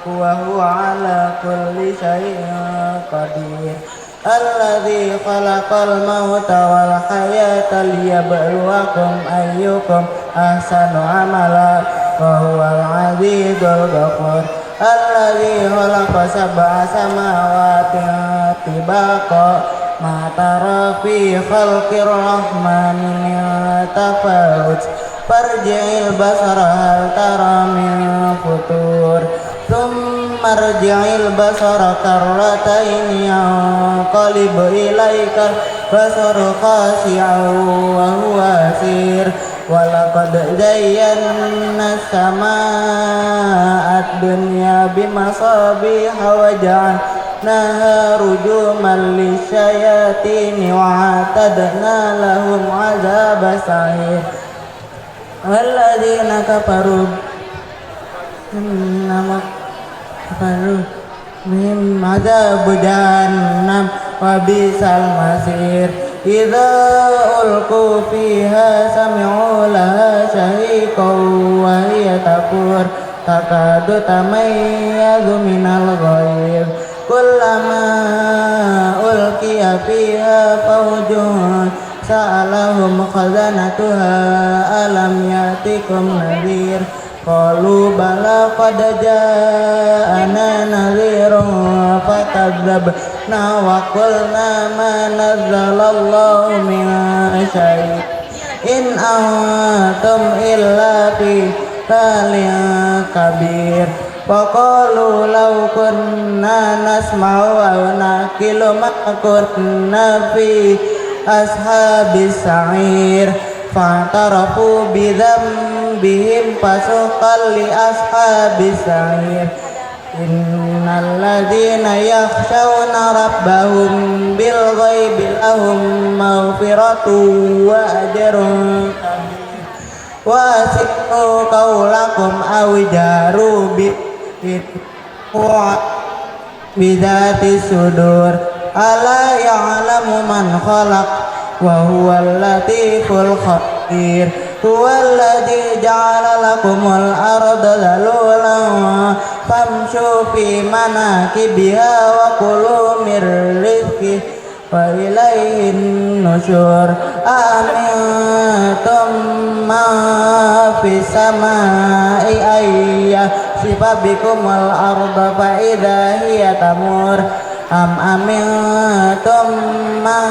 وهو على كل شيء قدير الذي خلق الموت والحياة ليبلوكم أيكم أحسن عملا وهو العزيز الغفور الذي خلق سبع سماوات طباقا ما ترى في خلق الرحمن من تفاوت فارجع البصر هل ترى من فطور ثم ارجع البصر كرتين ينقلب إليك البصر خاشعا وهو حسير ولقد زينا السماء الدنيا بمصابيح وجعلناها رجوما للشياطين وأعتدنا لهم عذاب السعير والذين كفروا بهم عذاب جهنم وبئس المصير إذا ألقوا فيها سمعوا لها شهيقا وهي تفور تكاد تميز من الغيظ كلما ألقي فيها فوج سألهم خزنتها ألم يأتكم نذير قالوا بلى قد جاءنا نذير فكذبنا وقلنا ما نزل الله من شيء إن أنتم إلا في ضلال كبير وقالوا لو كنا نسمع أو نعقل ما كنا في أصحاب السعير فاعترفوا بذنبهم فسحقا لأصحاب السعير إن الذين يخشون ربهم بالغيب لهم مغفرة وأجر كبير وأسروا قولكم أو جاروا بذات الصدور ألا يعلم من خلق وهو اللطيف الخبير هو الذي جعل لكم الأرض ذلولا فامشوا في مناكبها وكلوا من رزقه وإليه النشور أأمنتم من في السماء أن يخسف بكم الأرض فإذا هي تمور أم أمنتم من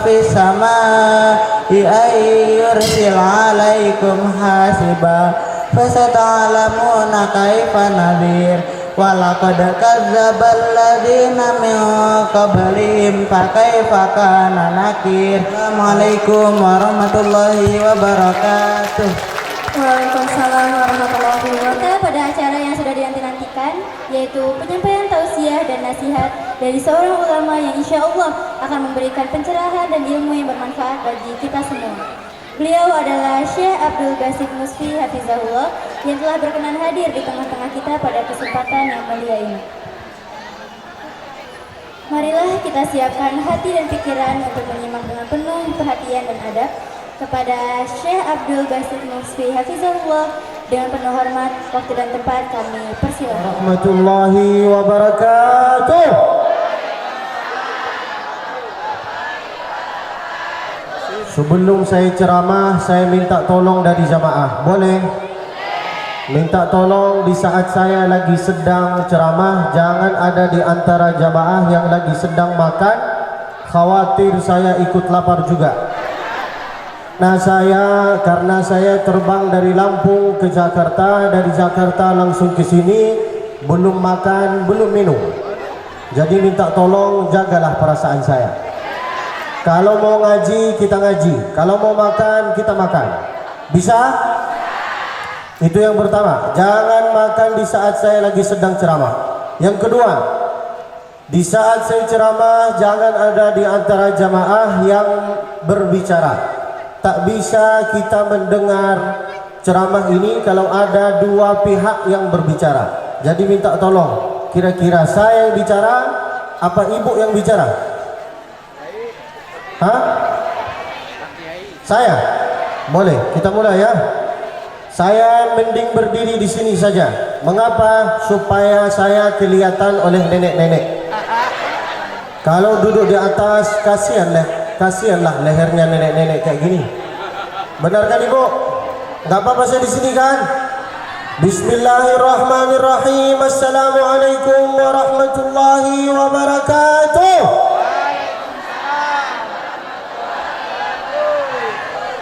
في السماء أن يرسل عليكم حاسبا فستعلمون كيف نذير ولقد كذب الذين من قبلهم فكيف كان نكير السلام عليكم ورحمة الله wabarakatuh. Waalaikumsalam warahmatullahi wabarakatuh. Pada acara yang sudah dinanti-nantikan, yaitu penyampaian tausiah dan nasihat dari seorang ulama yang insya Allah akan memberikan pencerahan dan ilmu yang bermanfaat bagi kita semua. Beliau adalah Syekh Abdul Basit Musfi Hafizahullah yang telah berkenan hadir di tengah-tengah kita pada kesempatan yang mulia ini. Marilah kita siapkan hati dan pikiran untuk menyimak dengan penuh perhatian dan adab kepada Syekh Abdul Basit Musfi Hafizahullah. Dengan penuh hormat, waktu dan tempat kami persilakan. Warahmatullahi wabarakatuh. Sebelum saya ceramah, saya minta tolong dari jamaah. Boleh? Minta tolong di saat saya lagi sedang ceramah, jangan ada di antara jamaah yang lagi sedang makan. Khawatir saya ikut lapar juga. Nah, karena saya terbang dari Lampung ke Jakarta, dari Jakarta langsung ke sini, belum makan, belum minum. Jadi minta tolong jagalah perasaan saya. Kalau mau ngaji, kita ngaji. Kalau mau makan, kita makan. Bisa? Itu yang pertama. Jangan makan di saat saya lagi sedang ceramah. Yang kedua, di saat saya ceramah, jangan ada di antara jamaah yang berbicara. Tak bisa kita mendengar ceramah ini kalau ada dua pihak yang berbicara. Jadi minta tolong, kira-kira saya yang bicara, apa ibu yang bicara? Hah? Saya? Boleh, kita mulai ya. Saya mending berdiri di sini saja. Mengapa? Supaya saya kelihatan oleh nenek-nenek. Kalau duduk di atas, kasihanlah lehernya nenek-nenek kayak gini. Benar kan Ibu? Gak apa-apa saya di sini kan? Bismillahirrahmanirrahim. Assalamualaikum warahmatullahi wabarakatuh.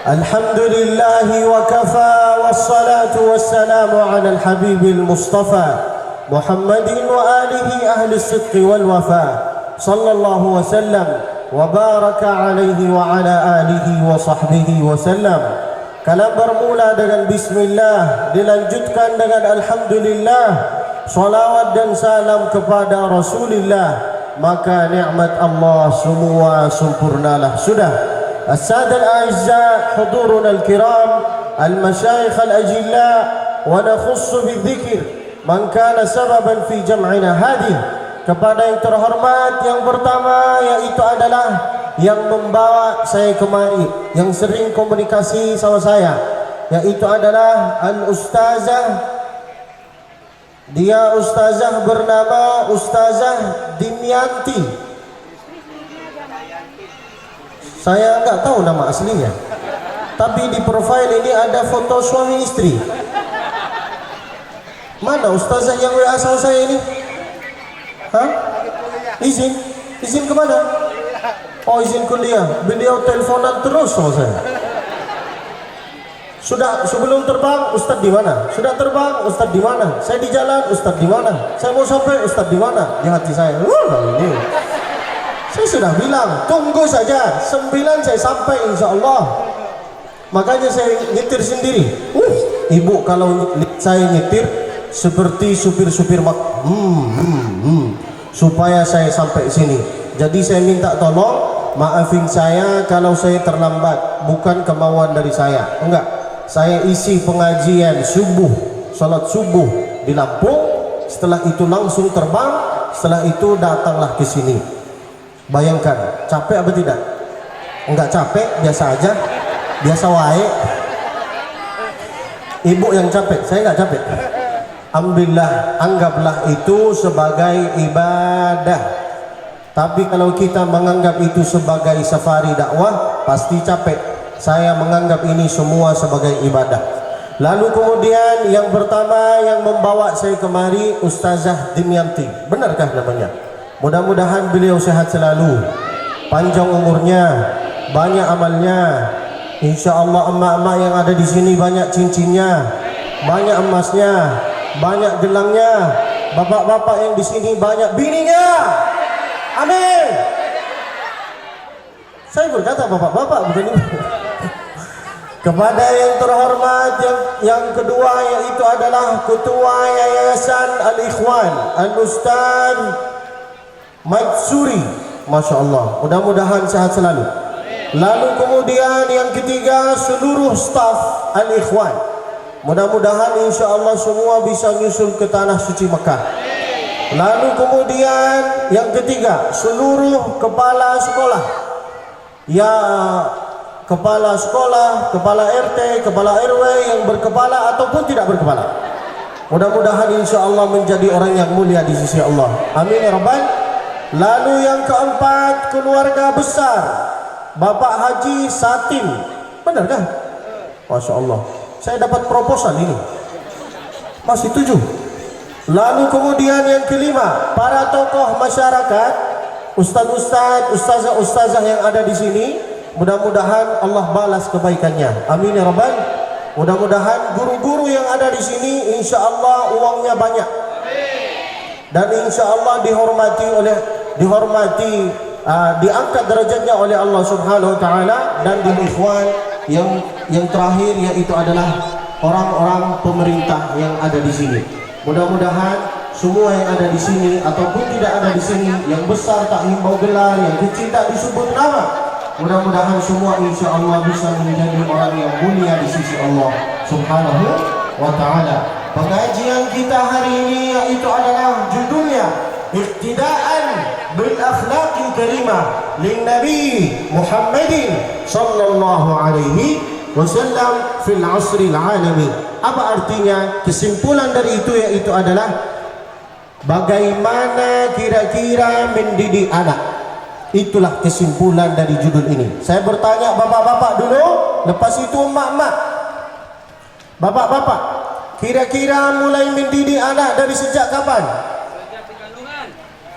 Alhamdulillahi wa kafa wassalatu wassalamu ala al-habibil mustafa Muhammadin wa alihi ahli sidqi wal wafa sallallahu wa sallam wa baraka alaihi wa ala alihi wa sahbihi wa sallam. Kalam bermula dengan bismillah, dilanjutkan dengan alhamdulillah, salawat dan salam kepada Rasulullah, maka nikmat Allah semua sempurnalah sudah. السادة الأعزاء حضورنا الكرام المشايخ الأجلاء ونخص بالذكر من كان سببا في جمعنا هذه. Kepada yang terhormat yang pertama yaitu adalah yang membawa saya kemari, yang sering komunikasi sama saya, yaitu adalah Al-Ustazah. Dia ustazah bernama Ustazah Dimyanti. Saya nggak tahu nama aslinya, tapi di profil ini ada foto suami istri. Mana ustazah yang WA sama saya ini? Hah? Izin kemana? Oh, izin kuliah. Beliau teleponan terus sama saya. Sudah sebelum terbang, Ustadz di mana? Sudah terbang, Ustadz di mana? Saya di jalan, Ustadz di mana? Saya mau sampai, Ustadz di mana? Di hati saya. Ini. Saya sudah bilang, tunggu saja, 9 saya sampai insya Allah. Makanya saya nyetir sendiri. Ibu kalau saya nyetir seperti supir-supir supaya saya sampai sini. Jadi saya minta tolong, maafin saya kalau saya terlambat. Bukan kemauan dari saya, enggak. Saya isi pengajian subuh, salat subuh di Lampung. Setelah itu langsung terbang. Setelah itu datanglah ke sini. Bayangkan, capek apa tidak? Enggak capek, biasa aja. Biasa wae. Ibu yang capek, saya enggak capek. Alhamdulillah, anggaplah itu sebagai ibadah. Tapi kalau kita menganggap itu sebagai safari dakwah, pasti capek. Saya menganggap ini semua sebagai ibadah. Lalu kemudian yang pertama yang membawa saya kemari Ustazah Dimyanti. Benarkah namanya? Mudah-mudahan beliau sehat selalu, panjang umurnya, banyak amalnya. Insya Allah emak-emak yang ada di sini banyak cincinnya, banyak emasnya, banyak gelangnya. Bapak-bapak yang di sini banyak bininya. Amin. Saya berkata bapak-bapak bukan ibu. Kepada yang terhormat yang kedua yaitu adalah Ketua Yayasan Al-Ikhwan Al-Ustaz Matsuri, Masya Allah, mudah-mudahan sehat selalu. Lalu kemudian yang ketiga seluruh staf Al-Ikhwan, mudah-mudahan insya Allah semua bisa nyusul ke tanah suci Mekah. Lalu kemudian yang ketiga seluruh kepala sekolah, ya kepala sekolah, kepala RT, kepala RW yang berkepala ataupun tidak berkepala, mudah-mudahan insya Allah menjadi orang yang mulia di sisi Allah. Amin ya Rabbal. Lalu yang keempat keluarga besar Bapak Haji Satim. Benar kan? Masya Allah, saya dapat proposal ini masih 7. Lalu kemudian yang kelima para tokoh masyarakat, ustaz-ustaz, ustazah-ustazah yang ada di sini. Mudah-mudahan Allah balas kebaikannya. Amin ya Rabbal. Mudah-mudahan guru-guru yang ada di sini insya Allah uangnya banyak. Dan insya Allah diangkat derajatnya oleh Allah Subhanahu wa taala. Dan di ikhwan yang terakhir yaitu adalah orang-orang pemerintah yang ada di sini. Mudah-mudahan semua yang ada di sini ataupun tidak ada di sini, yang besar tak himbau gelar, yang kecil tak disebut nama, mudah-mudahan semua insya Allah bisa menjadi orang yang mulia di sisi Allah Subhanahu wa taala. Pengajian kita hari ini yaitu adalah judulnya Iqtidaan bil akhlaqil karimah lin Nabi Muhammadin sallallahu alaihi wasallam fil asril alami. Apa artinya? Kesimpulan dari itu yaitu adalah bagaimana kira-kira mendidik anak. Itulah kesimpulan dari judul ini. Saya bertanya bapak-bapak dulu, lepas itu emak-emak. Bapak-bapak, kira-kira mulai mendidik anak dari sejak kapan?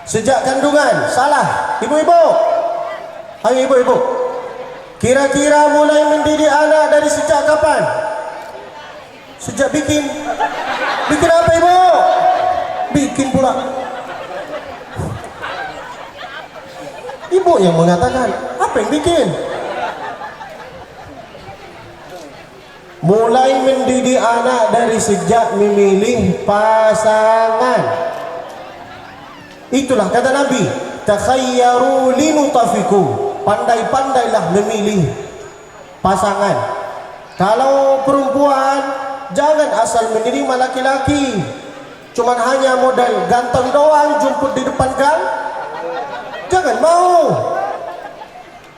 Sejak kandungan. Salah. Ibu-ibu. Ayo ibu-ibu. Kira-kira mulai mendidik anak dari sejak kapan? Sejak bikin. Bikin apa ibu? Bikin pula. Ibu yang mengatakan, apa yang bikin? Mulai mendidik anak dari sejak memilih pasangan. Itulah kata Nabi, takhayyaru linutafiku. Pandai-pandailah memilih pasangan. Kalau perempuan, jangan asal menerima laki-laki cuman hanya modal ganteng doang, jemput di depan gang. Jangan mau.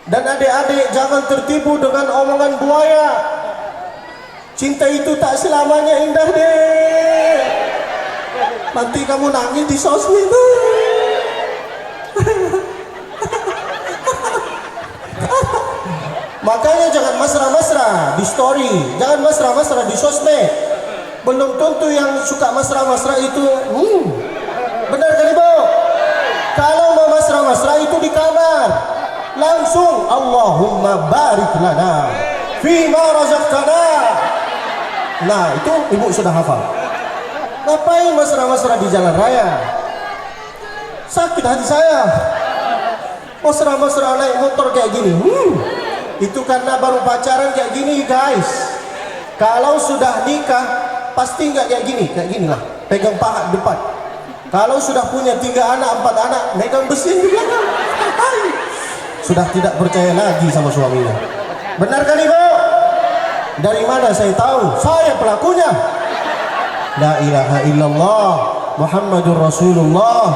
Dan adik-adik jangan tertipu dengan omongan buaya. Cinta itu tak selamanya indah deh. Nanti kamu nangis di sosmed. Makanya jangan mesra-mesra di story, jangan mesra-mesra di sosmed. Belum tentu yang suka mesra-mesra itu benar kan ibu? Kalau mau mesra-mesra itu di kamar langsung Allahumma barik lana fima razaqtana. Nah itu ibu sudah hafal. Ngapain mesra-mesra di jalan raya? Sakit hati saya. Mesra-mesra naik motor kayak gini. Itu karena baru pacaran kayak gini guys. Kalau sudah nikah pasti nggak kayak gini lah, pegang paha depan. Kalau sudah punya 3 anak, 4 anak, megang besi di belakang. Sudah tidak percaya lagi sama suaminya. Benar kan ibu? Dari mana saya tahu? Saya pelakunya. La ilaha illallah Muhammadur Rasulullah.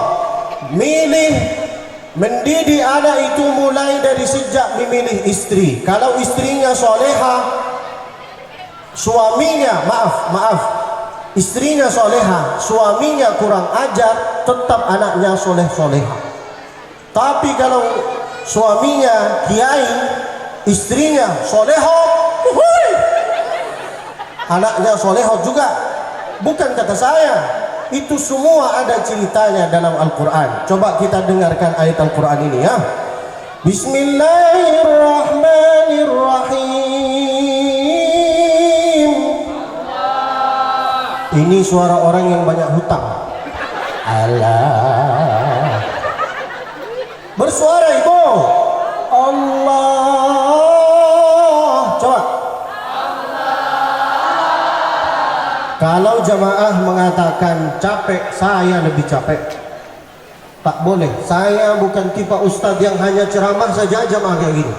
Mendidik anak itu mulai dari sejak memilih istri. Kalau istrinya soleha, suaminya istrinya soleha, suaminya kurang ajar, tetap anaknya soleh-soleha. Tapi kalau suaminya kiai, istrinya soleho, anaknya soleho juga. Bukan kata saya, itu semua ada ceritanya dalam Al-Quran. Coba kita dengarkan ayat Al-Quran ini ya. Bismillahirrahmanirrahim. Ini suara orang yang banyak hutang. Allah. Bersuara ibu. Allah. Coba. Kalau jamaah mengatakan capek, saya lebih capek. Tak boleh. Saya bukan tipe ustadz yang hanya ceramah saja jamaah kayak gini.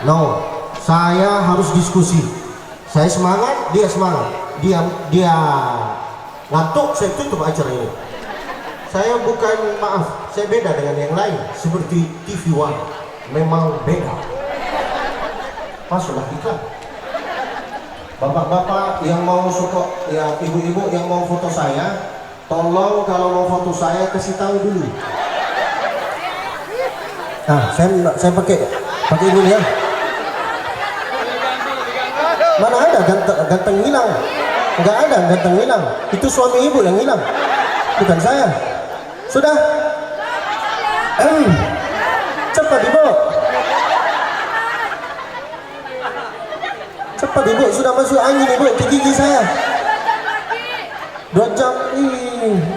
No, saya harus diskusi. Saya semangat, dia semangat. Dia ngantuk, saya tutup acara ini. Saya bukan, maaf, saya beda dengan yang lain. Seperti TV One, memang beda. Masuklah iklan. Bapak-bapak yang mau foto, ya ibu-ibu yang mau foto saya, tolong kalau mau foto saya kasih tahu dulu. Nah, saya pakai ini ya. Mana ada ganteng hilang? Enggak ada ganteng hilang. Itu suami ibu yang hilang, bukan saya. Sudah. Cepat ibu. Cepat ibu, sudah masuk angin ibu ke gigi saya. 2 jam.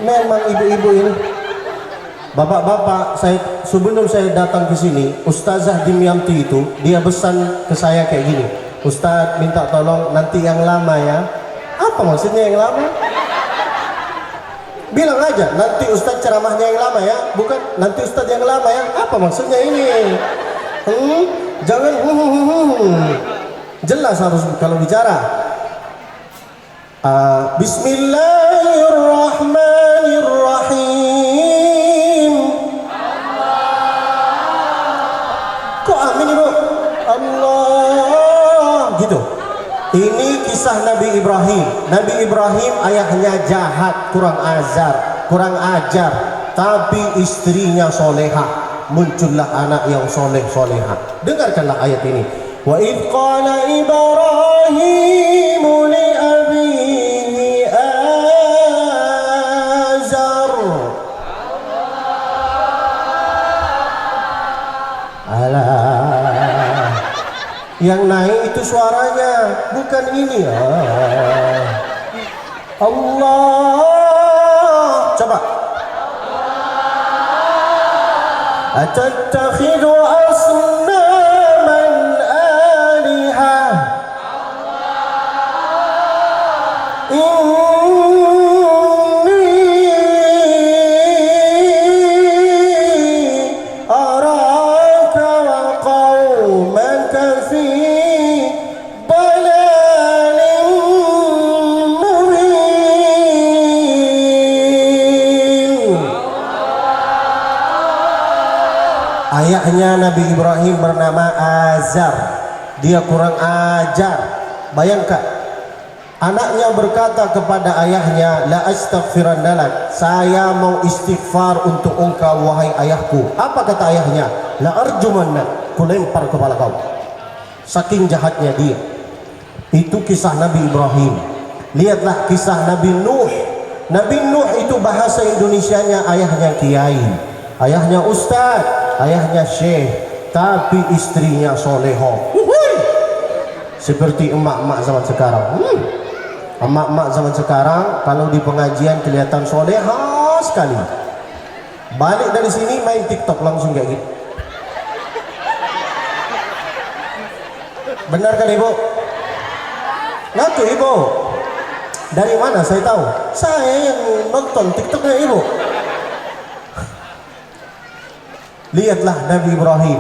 Memang ibu-ibu ini. Bapak-bapak, sebelum saya datang ke sini, Ustazah Dimyanti itu dia pesan ke saya kayak gini. Ustaz minta tolong nanti yang lama ya. Apa maksudnya yang lama? Bilang aja nanti Ustaz ceramahnya yang lama ya, bukan nanti Ustaz yang lama ya. Apa maksudnya ini? Jangan jelas harus kalau bicara. Bismillahirrahmanirrahim. Kok amin ibu? Allah gitu. Ini kisah Nabi Ibrahim. Nabi Ibrahim ayahnya jahat, kurang ajar, tapi istrinya solehah. Muncullah anak yang soleh-solehah. Dengarkanlah ayat ini. Wa idh qala Ibrahim li abihi azar. Alah, yang naik itu suaranya, bukan ini. Allah, coba. Atattakhidhu asnaman alihah. Inni araka wa qaumaka fi dalalin mubin. Ayahnya Nabi Ibrahim bernama Azar. Dia kurang ajar. Bayangkan, anaknya berkata kepada ayahnya, la astaghfiranna lak, saya mau istighfar untuk engkau wahai ayahku. Apa kata ayahnya? La arjumanna, ku lempar kepala kau. Saking jahatnya dia. Itu kisah Nabi Ibrahim. Lihatlah kisah Nabi Nuh. Nabi Nuh itu bahasa Indonesianya ayahnya kiai, ayahnya ustaz, ayahnya syekh, tapi istrinya soleho. Seperti emak-emak zaman sekarang. Emak-emak zaman sekarang kalau di pengajian kelihatan soleha sekali. Balik dari sini main TikTok langsung kayak gitu. Benar kan ibu? Ngaku ibu. Dari mana saya tahu? Saya yang nonton TikToknya ibu. Lihatlah Nabi Ibrahim.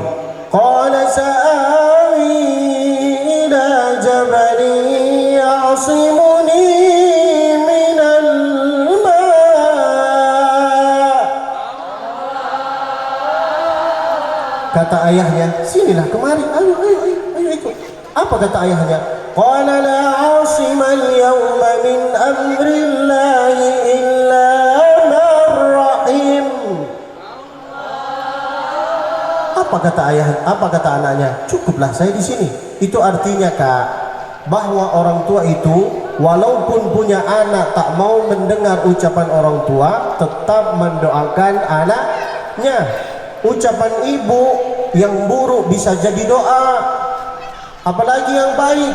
Qala sa'awi ila jabalin ya'simuni minal ma'. Kata ayahnya, sinilah kemari, ayo ikut. Apa kata ayahnya? Qala la 'asimal yawma min amrillahi illa man rahim. Apa kata anaknya? Cukuplah saya di sini. Itu artinya Kak, bahwa orang tua itu walaupun punya anak tak mau mendengar ucapan orang tua, tetap mendoakan anaknya. Ucapan ibu yang buruk bisa jadi doa, apalagi yang baik.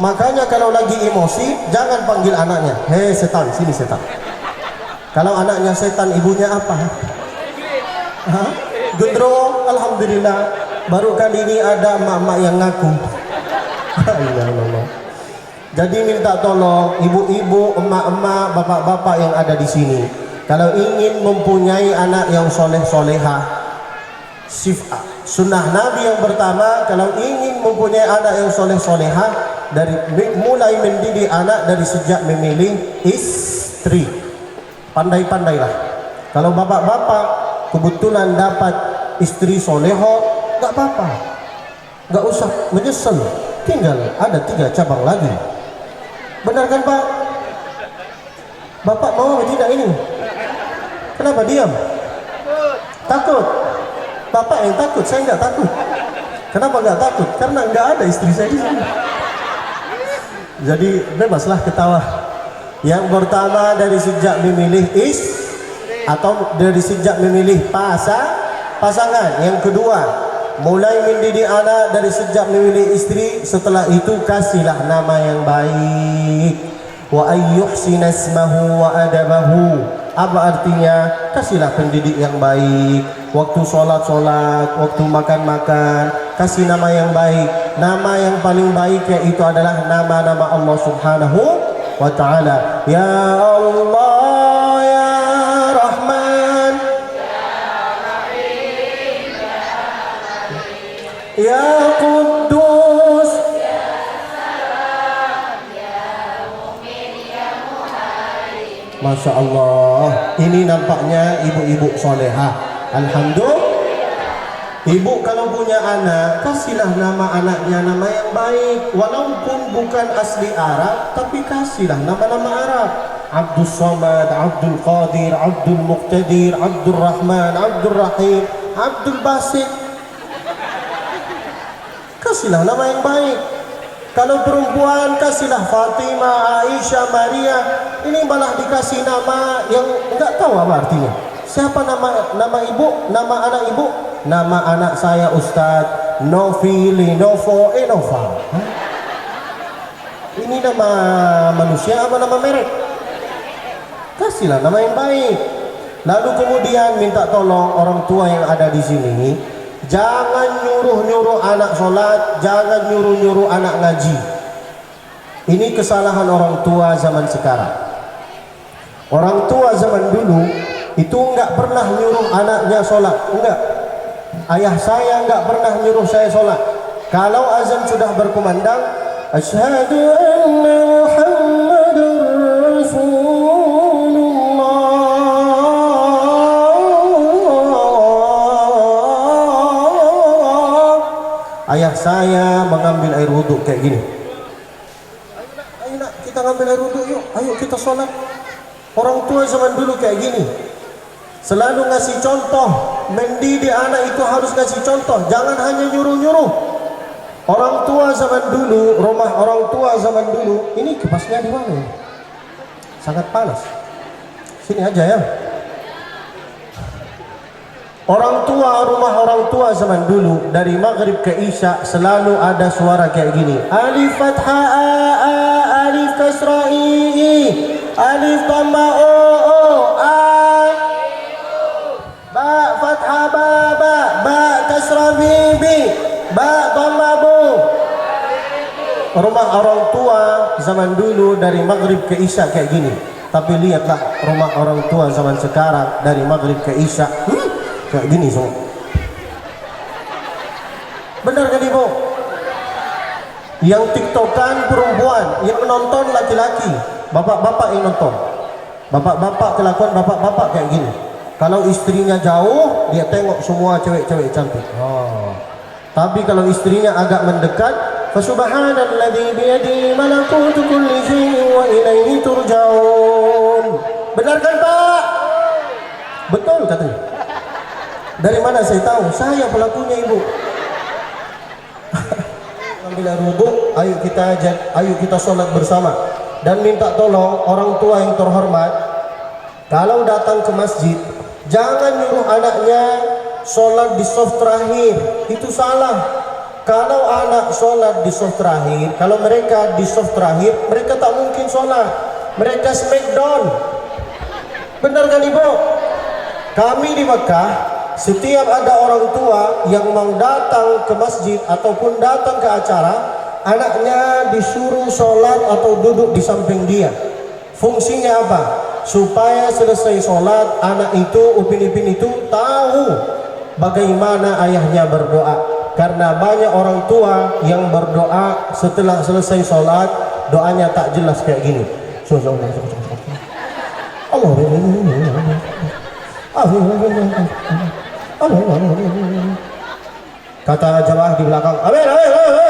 Makanya kalau lagi emosi jangan panggil anaknya, hei setan, sini setan. Kalau anaknya setan, ibunya apa? Hah? Gendro, alhamdulillah. Baru kali ini ada emak-emak yang ngaku. Jadi minta tolong ibu-ibu, emak-emak, bapak-bapak yang ada di sini, kalau ingin mempunyai anak yang soleh-solehah, sunnah Nabi yang pertama, kalau ingin mempunyai anak yang soleh-solehah, dari mulai mendidik anak dari sejak memilih istri. Pandai-pandailah. Kalau bapak-bapak kebetulan dapat istri soleho, nggak apa-apa, nggak usah menyesal. Tinggal ada 3 cabang lagi. Benar kan Pak? Bapak mau tidak ini? Kenapa diam? Takut? Bapak yang takut, saya nggak takut. Kenapa nggak takut? Karena nggak ada istri saya di sini. Jadi bebaslah ketawa. Yang pertama dari sejak memilih atau dari sejak memilih pasangan. Yang kedua, mulai mendidik anak dari sejak memilih istri. Setelah itu kasihlah nama yang baik. Wa ayyuhsina ismahu wa adabahu. Apa artinya? Kasihlah pendidik yang baik. Waktu sholat, waktu makan, kasih nama yang baik. Nama yang paling baik yaitu adalah nama-nama Allah Subhanahu wa ta'ala. Ya Allah, ya Rahman, ya Quddus, Masya Allah. Ini nampaknya ibu-ibu solehah. Alhamdulillah. Ibu kalau punya anak, kasihlah nama anaknya nama yang baik. Walaupun bukan asli Arab, tapi kasihlah nama-nama Arab. Abdul Samad, Abdul Qadir, Abdul Muqtadir, Abdul Rahman, Abdul Rahim, Abdul Basit. Kasihlah nama yang baik. Kalau perempuan, kasihlah Fatimah, Aisyah, Maria. Ini malah dikasih nama yang enggak tahu apa artinya. Siapa nama ibu? Nama anak ibu? Nama anak saya Ustadz Novi Linovo Enova. Hah? Ini nama manusia apa nama merek? Kasihlah nama yang baik. Lalu kemudian minta tolong orang tua yang ada di sini, jangan nyuruh-nyuruh anak sholat, jangan nyuruh-nyuruh anak ngaji. Ini kesalahan orang tua zaman sekarang. Orang tua zaman dulu itu enggak pernah nyuruh anaknya sholat, enggak. Ayah saya enggak pernah nyuruh saya sholat. Kalau azan sudah berkumandang, asyhadu anna Muhammadur Rasulullah, ayah saya mengambil air wudhu kayak gini. Ayo nak, kita ngambil air wudhu yuk, ayo kita sholat. Orang tua zaman dulu kayak gini, selalu ngasih contoh. Mendidik anak itu harus ngasih contoh, jangan hanya nyuruh-nyuruh. Orang tua zaman dulu, rumah orang tua zaman dulu, ini kipasnya di mana? Sangat panas. Sini aja ya. Orang tua, rumah orang tua zaman dulu, dari maghrib ke isya selalu ada suara kayak gini. Alif fathah a, alif kasrah i, alif dhamma o a, ba fathah ba kasrah b, ba dhamma bu. Rumah orang tua zaman dulu dari maghrib ke isya kayak gini. Tapi lihatlah rumah orang tua zaman sekarang dari maghrib ke isya kayak gini semua. Benar kan ibu? Yang tiktokan perempuan, yang nonton laki-laki, bapak-bapak yang nonton. Bapak-bapak kelakuan bapak-bapak kayak gini. Kalau istrinya jauh, dia tengok semua cewek-cewek cantik. Oh. Tapi kalau istrinya agak mendekat, fasubhanalladzi biyadihi malakutu kulli syai'in wa ilaihi turja'un. Benar kan Pak? Betul katanya. Dari mana saya tahu? Saya pelakunya ibu. Ambil air wudhu, ayo kita sholat bersama. Dan minta tolong orang tua yang terhormat, kalau datang ke masjid, jangan nyuruh anaknya sholat di saf terakhir. Itu salah. Kalau anak sholat di saf terakhir, kalau mereka di saf terakhir, mereka tak mungkin sholat. Mereka smackdown. Benar kan ibu? Kami di Mekah, setiap ada orang tua yang mau datang ke masjid ataupun datang ke acara, anaknya disuruh sholat atau duduk di samping dia. Fungsinya apa? Supaya selesai sholat, anak itu, upin-ipin itu tahu bagaimana ayahnya berdoa. Karena banyak orang tua yang berdoa setelah selesai sholat, doanya tak jelas kayak gini. Kata jamaah di belakang, amin, amin, amin.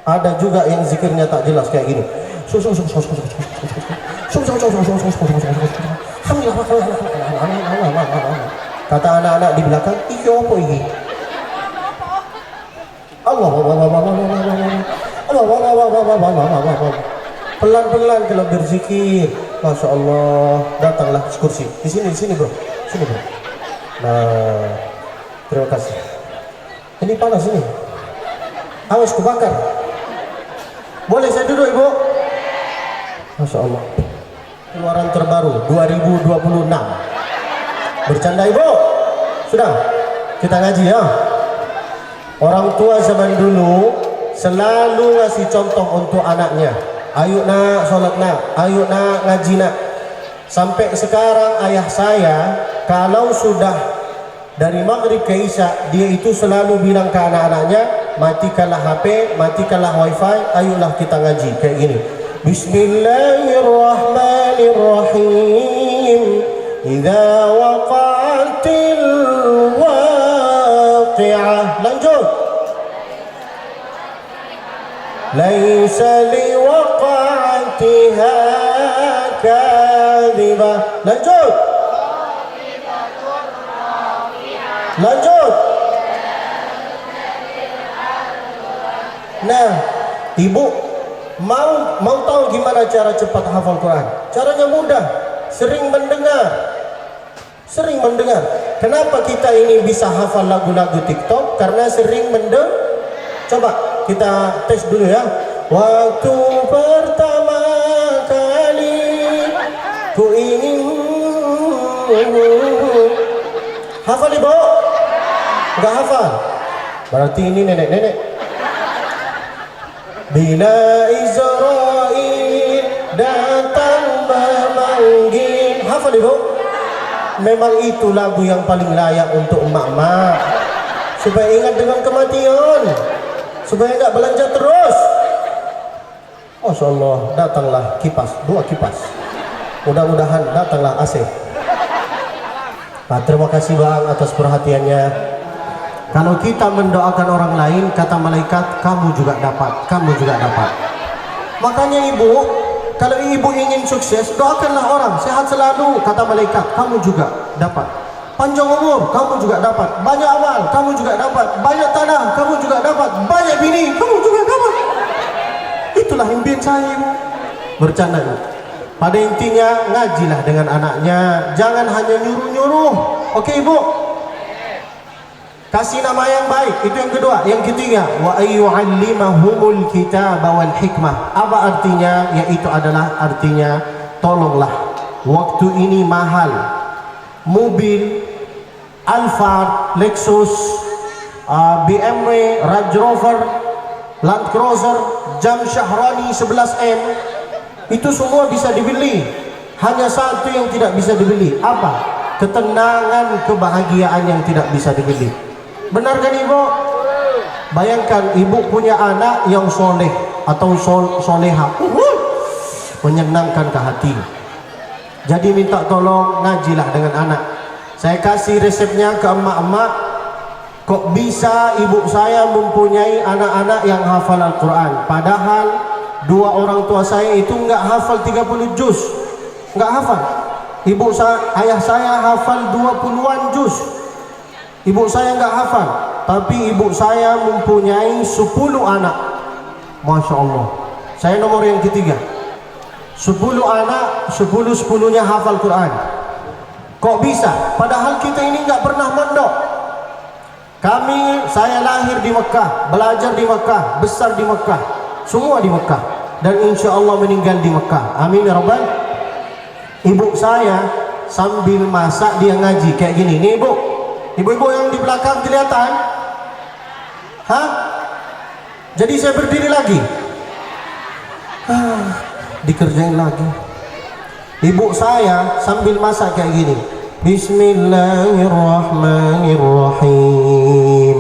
Ada juga yang zikirnya tak jelas kayak gini. Kata anak-anak di belakang, iki apa ini? Allah, pelan-pelan kalau berzikir. Masya Allah, datanglah kursi. Di sini bro, sini bro. Nah, terima kasih. Ini panas ini. Awas kebakar. Boleh saya duduk ibu? Masya Allah. Keluaran terbaru 2026. Bercanda ibu? Sudah? Kita ngaji ya. Orang tua zaman dulu selalu ngasih contoh untuk anaknya. Ayo nak sholat nak, ayo nak ngaji nak. Sampai sekarang ayah saya kalau sudah dari maghrib ke isya, dia itu selalu bilang ke anak-anaknya, matikanlah HP, matikanlah wifi, ayolah kita ngaji kayak gini. Bismillahirrahmanirrahim. Idza waqa'atil laisa liwaqatiha kadhibah. Lanjut. Lanjut. Nah, ibu mau tahu gimana cara cepat hafal Quran? Caranya mudah, sering mendengar. Sering mendengar. Kenapa kita ini bisa hafal lagu-lagu TikTok? Karena sering mendengar. Coba kita tes dulu ya. Waktu pertama kali ku ingin. Hafal ibu? Enggak hafal? Berarti ini nenek-nenek. Bila Israel datang memanggil. Hafal ibu? Memang itu lagu yang paling layak untuk emak-emak, supaya ingat dengan kematian, supaya enggak belanja terus. Masya Allah, datanglah kipas, 2 kipas. Mudah-mudahan datanglah AC. Nah, terima kasih Bang atas perhatiannya. Kalau kita mendoakan orang lain, kata malaikat, kamu juga dapat, kamu juga dapat. Makanya ibu, kalau ibu ingin sukses, doakanlah orang sehat selalu, kata malaikat, kamu juga dapat. Panjang umur, kamu juga dapat. Banyak amal, kamu juga dapat. Banyak tanah, kamu juga dapat. Banyak bini, kamu juga dapat. Itulah impian saya ibu. Bercanda ibu. Pada intinya ngajilah dengan anaknya, jangan hanya nyuruh-nyuruh. Oke ibu? Kasih nama yang baik, itu yang kedua. Yang ketiga, wa ayyu'allimahumul kitaba wal hikmah. Apa artinya? Yaitu adalah artinya tolonglah. Waktu ini mahal. Mobil Alphard, Lexus, BMW, Range Rover, Land Cruiser, jam Syahrani 11M, itu semua bisa dibeli. Hanya satu yang tidak bisa dibeli. Apa? Ketenangan, kebahagiaan yang tidak bisa dibeli. Benar kan ibu? Bayangkan ibu punya anak yang soleh atau soleha, menyenangkan ke hati. Jadi minta tolong ngajilah dengan anak. Saya kasih resepnya ke emak-emak. Kok bisa ibu saya mempunyai anak-anak yang hafal Al-Quran, padahal 2 orang tua saya itu nggak hafal 30 juz, nggak hafal. Ayah saya hafal 20-an juz. Ibu saya nggak hafal, tapi ibu saya mempunyai 10 anak. Masya Allah. Saya nomor yang ketiga. 10 anak, 10-10-nya hafal Quran. Kok bisa? Padahal kita ini nggak pernah mondok. Saya lahir di Mekah, belajar di Mekah, besar di Mekah, semua di Mekah, dan insya Allah meninggal di Mekah. Amin ya Rabbal. Ibu saya sambil masak dia ngaji kayak gini. Nih ibu, ibu-ibu yang di belakang kelihatan? Hah? Jadi saya berdiri lagi. Dikerjain lagi. Ibu saya sambil masak kayak gini. Bismillahirrahmanirrahim.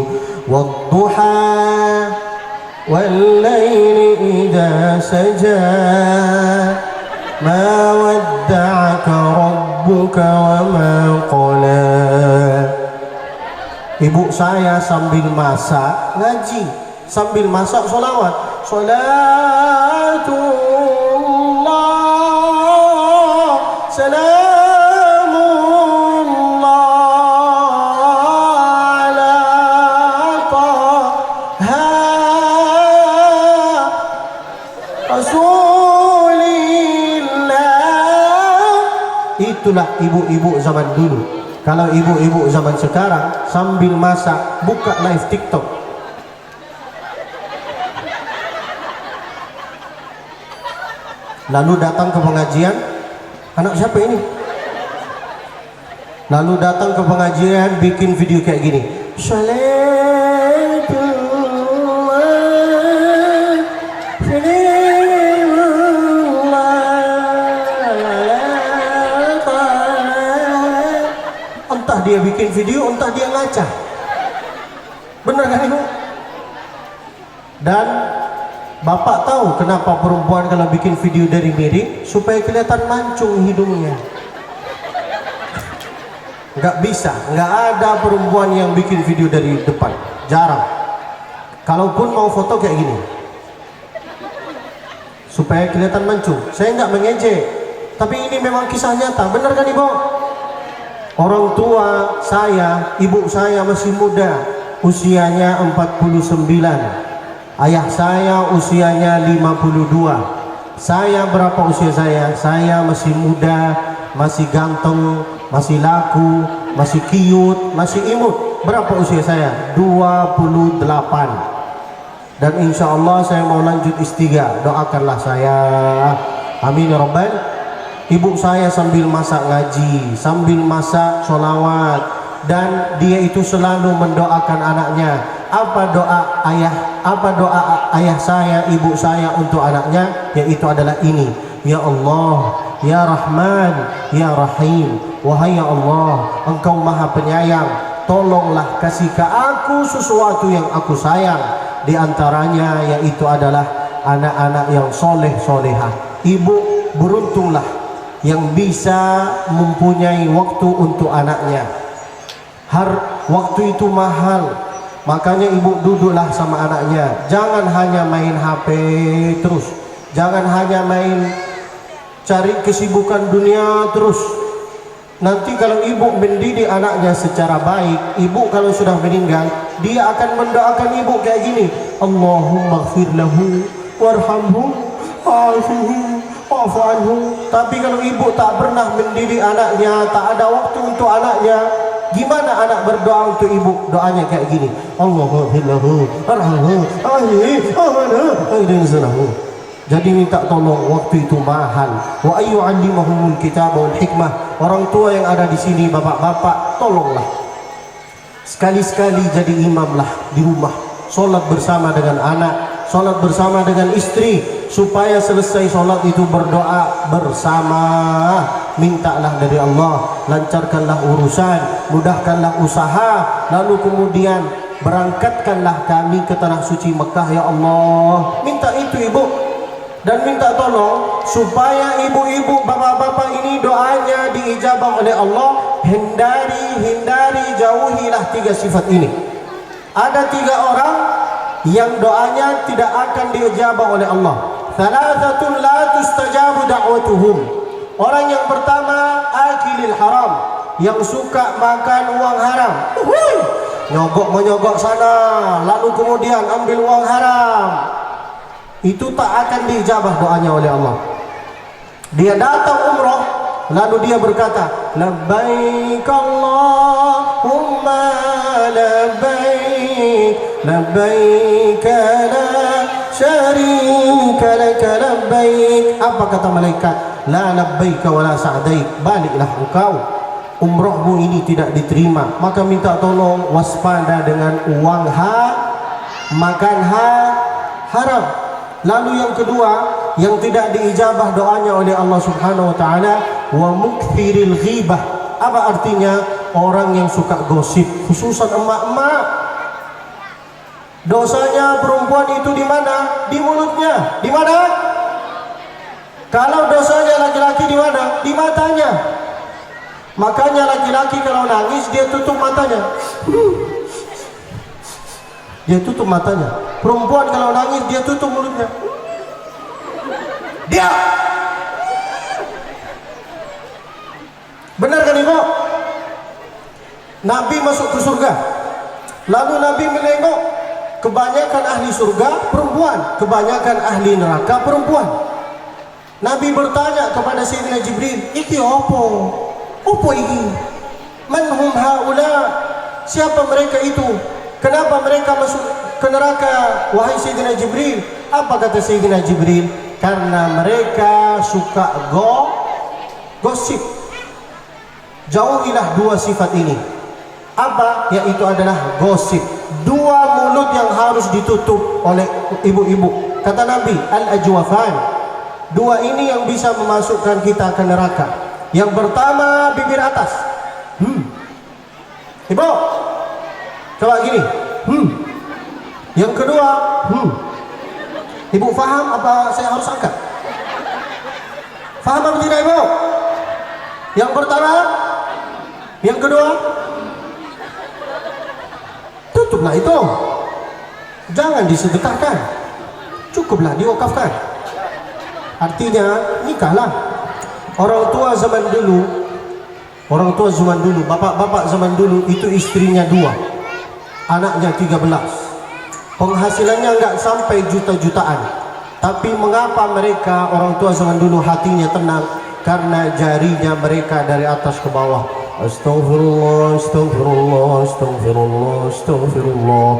Wadduha wal-laili idza saja. Ma wadda'aka rabbuka wa ma qala. Ibu saya sambil masak ngaji, sambil masak sholawat. Salatullah, salamullah ala taha rasulillah. Itulah ibu-ibu zaman dulu. Kalau ibu-ibu zaman sekarang sambil masak buka live TikTok. Lalu datang ke pengajian, anak siapa ini? Lalu datang ke pengajian bikin video kayak gini. Entah dia bikin video, entah dia ngaca. Bener kan ibu? Dan bapak tahu kenapa perempuan kalau bikin video dari miring? Supaya kelihatan mancung hidungnya. Nggak bisa, nggak ada perempuan yang bikin video dari depan, jarang. Kalaupun mau foto kayak gini, supaya kelihatan mancung. Saya nggak mengejek, tapi ini memang kisah nyata. Benar kan ibu? Orang tua saya, ibu saya masih muda, usianya 49. Ayah saya usianya 52. Saya berapa usia saya? Saya masih muda, masih ganteng, masih laku, masih cute, masih imut. Berapa usia saya? 28. Dan insya Allah saya mau lanjut S3. Doakanlah saya. Amin ya Rabbal. Ibu saya sambil masak ngaji, sambil masak sholawat, dan dia itu selalu mendoakan anaknya. Apa doa ayah saya, ibu saya untuk anaknya? Yaitu adalah ini: ya Allah, ya Rahman, ya Rahim. Wahai ya Allah, Engkau Maha Penyayang, tolonglah kasih ke aku sesuatu yang aku sayang. Di antaranya yaitu adalah anak-anak yang soleh solehah. Ibu beruntunglah yang bisa mempunyai waktu untuk anaknya. Waktu itu mahal. Makanya ibu duduklah sama anaknya. Jangan hanya main HP terus. Jangan hanya main cari kesibukan dunia terus. Nanti kalau ibu mendidik anaknya secara baik, ibu kalau sudah meninggal, dia akan mendoakan ibu kayak gini: Allahumma ighfir lahu warhamhu wa'afihi wa'fu anhu. Tapi kalau ibu tak pernah mendidik anaknya, tak ada waktu untuk anaknya, gimana anak berdoa untuk ibu? Doanya kayak gini: Allahumma ighfir lahu warhamhu wa'afihi. Jadi minta tolong, waktu itu mahal. Wa ayyu'allimahumul kitaba wal hikmah. Orang tua yang ada di sini, bapak-bapak, tolonglah sekali-sekali jadi imamlah di rumah. Sholat bersama dengan anak, sholat bersama dengan istri, supaya selesai sholat itu berdoa bersama. Mintalah dari Allah, lancarkanlah urusan, mudahkanlah usaha, lalu kemudian berangkatkanlah kami ke tanah suci Mekah ya Allah. Minta itu ibu. Dan minta tolong supaya ibu-ibu, bapak-bapak ini doanya diijabah oleh Allah. Hindari, jauhilah 3 sifat ini. Ada 3 orang yang doanya tidak akan diijabah oleh Allah. Thalathatun la tustajabu da'watuhum. Orang yang pertama, akilil haram, yang suka makan uang haram. Nyogok-menyogok sana, lalu kemudian ambil uang haram. Itu tak akan diijabah doanya oleh Allah. Dia datang umrah, lalu dia berkata, labbaik Allahumma labbaik, labbaik la syarika laka labbaik. Apa kata malaikat? La labbaik wa la sa'daik. Baliklah engkau, umrahmu ini tidak diterima. Maka minta tolong waspada dengan uang makan haram. Lalu yang kedua, yang tidak diijabah doanya oleh Allah Subhanahu wa taala, wa mukthiril ghibah. Apa artinya? Orang yang suka gosip, khususan emak-emak. Dosanya perempuan itu di mana? Di mulutnya. Di mana? Kalau dosanya laki-laki di mana? Di matanya. Makanya laki-laki kalau nangis dia tutup matanya. Dia tutup matanya. Perempuan kalau nangis dia tutup mulutnya. Dia. Benar kan ibu? Nabi masuk ke surga. Lalu Nabi menengok, kebanyakan ahli surga perempuan, kebanyakan ahli neraka perempuan. Nabi bertanya kepada Sayyidina Jibril, "Iki opo? Opo iki? Man hum haula? Siapa mereka itu? Kenapa mereka masuk ke neraka, wahai Sayyidina Jibril?" Apa kata Sayyidina Jibril? Karena mereka suka gosip. Jauhilah 2 sifat ini. Apa? Yaitu adalah gosip. 2 mulut yang harus ditutup oleh ibu-ibu. Kata Nabi, al-ajwafan. 2 ini yang bisa memasukkan kita ke neraka. Yang pertama, bibir atas. Ibu, coba gini. Yang kedua, Ibu faham apa saya harus angkat? Faham apa tidak ibu? Yang pertama, yang kedua, tutuplah itu. Jangan disedekahkan, cukuplah diwakafkan. Artinya nikahlah. Orang tua zaman dulu, bapak-bapak zaman dulu itu istrinya 2, anaknya 13. Penghasilannya enggak sampai juta-jutaan. Tapi mengapa mereka orang tua zaman dulu hatinya tenang? Karena jarinya mereka dari atas ke bawah. Astaghfirullah, astaghfirullah, astaghfirullah, astaghfirullah.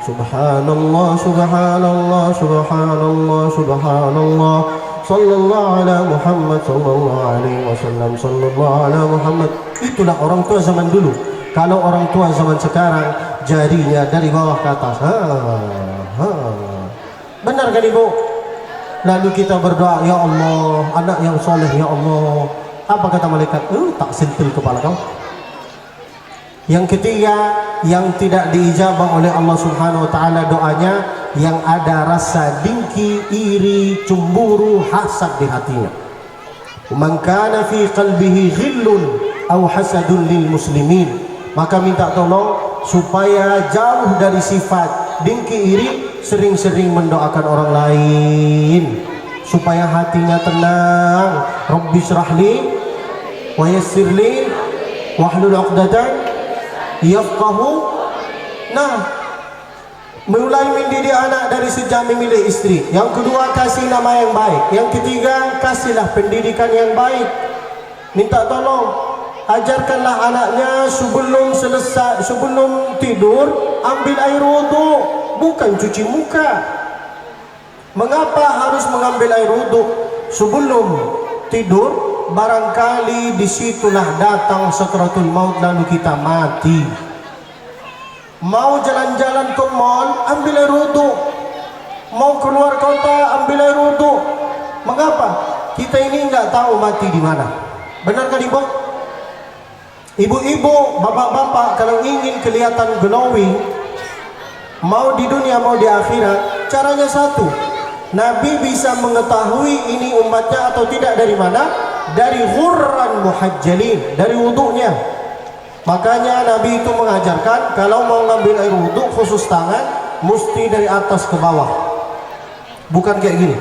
Subhanallah, subhanallah, subhanallah, subhanallah. Sallallahu ala Muhammad, sallallahu alaihi wasallam, sallallahu ala Muhammad. Itulah orang tua zaman dulu. Kalau orang tua zaman sekarang jarinya dari bawah ke atas. Benar kan Ibu? Lalu kita berdoa, ya Allah, anak yang soleh, ya Allah. Apa kata malaikat? Tak sentil kepala kau. Yang ketiga, yang tidak diijabah oleh Allah Subhanahu wa taala doanya, yang ada rasa dengki, iri, cemburu, hasad di hatinya. Man kana fi qalbihi ghillun aw hasadun lil muslimin, maka minta tolong supaya jauh dari sifat dengki, iri, sering-sering mendoakan orang lain supaya hatinya tenang. Rabbi syrahli wa yassirli wahlul 'uqdatam yafqahu. Nah, mulai mendidik anak dari sejak memilih istri. Yang kedua, kasih nama yang baik. Yang ketiga, kasihlah pendidikan yang baik. Minta tolong, ajarkanlah anaknya sebelum tidur ambil air wudu, bukan cuci muka. Mengapa harus mengambil air wudu sebelum tidur? Barangkali disitulah datang sakratul maut lalu kita mati. Mau jalan-jalan ke mall, ambil air wudu. Mau keluar kota, ambil air wudu. Mengapa? Kita ini nggak tahu mati di mana. Benar kan Ibu? Ibu-ibu, bapak-bapak, kalau ingin kelihatan glowing, mau di dunia mau di akhirat, caranya satu. Nabi bisa mengetahui ini umatnya atau tidak dari mana? Dari ghurran muhajjalin, dari wudunya. Makanya Nabi itu mengajarkan kalau mau ngambil air wudu khusus tangan mesti dari atas ke bawah, bukan kayak gini.